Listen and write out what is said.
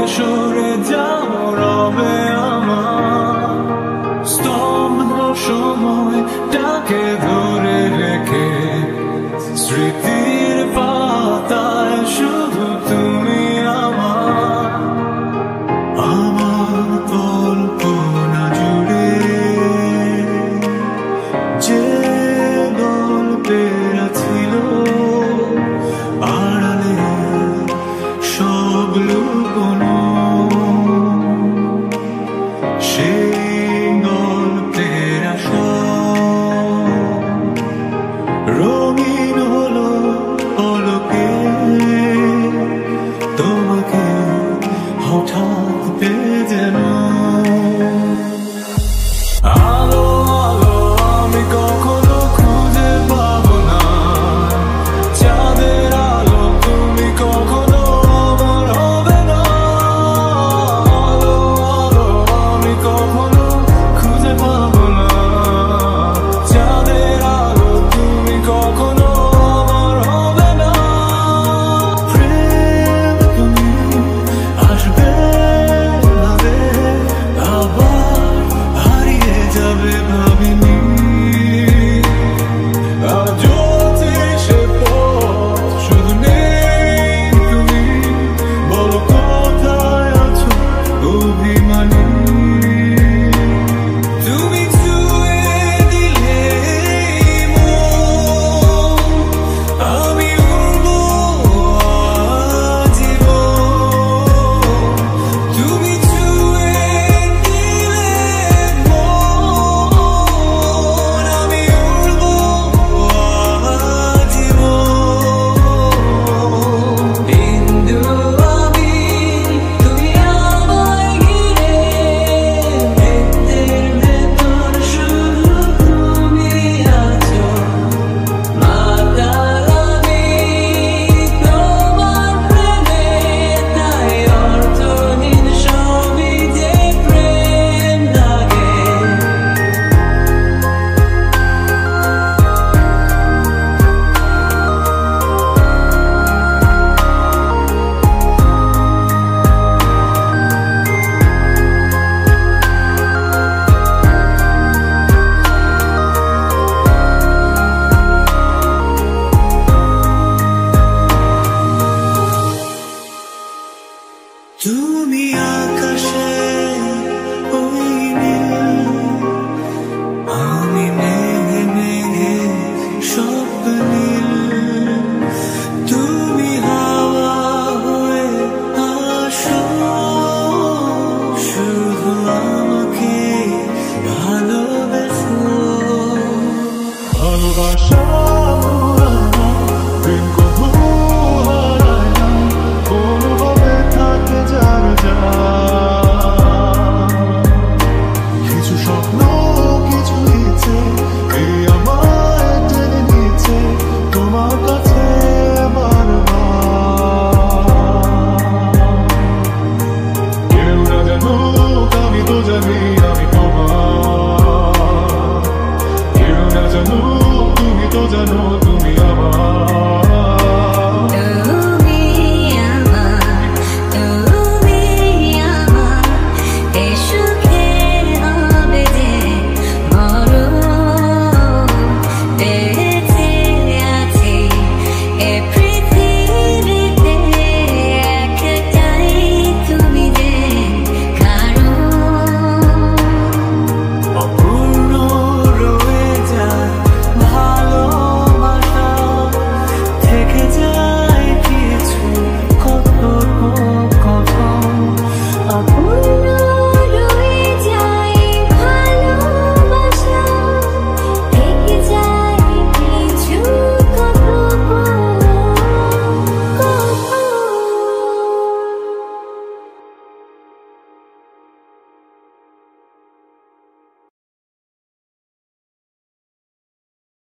সরে যাও রবে আমার স্তব্ধ সময়টাকে ধরে রেখে স্মৃতির পাতায় শুধু তুমি আমার কল্পনা জুড়ে যে গল্পেরা ছিল আড়ালে সব লুকোনো সেই গল্পেরা সব রঙিন হলো পলকে তোমাকে হঠাৎ পেয়ে যেন আলো আলো আমি কখনো খুঁজে পাবো না চাঁদের আলো তুমি কখনো আমার হবে না আলো আলো আমি কখনো খুঁজে পাবো না চাঁদের আলো তুমি কখনো আমার হবে না প্রেম তুমি আসবে ভাবে আবার হারিয়ে যাবে ভাবিনি আজও সে পথ শুধু নেই তুমি বলো কোথায় আছো অভিমানী তুমি ছুঁয়ে দিলে আমি উড়বো আজীবন তুমি ছুঁয়ে দিলে আমি উড়বো আজীবন বিন্দু আমি তুমি আমায় ঘিরে বৃত্তের ভেতর শুধু তুমি আছো মাতাল আমি তোমার প্রেমে তাই অর্থহীন সবই যে প্রেম লাগে তুমি আকাশে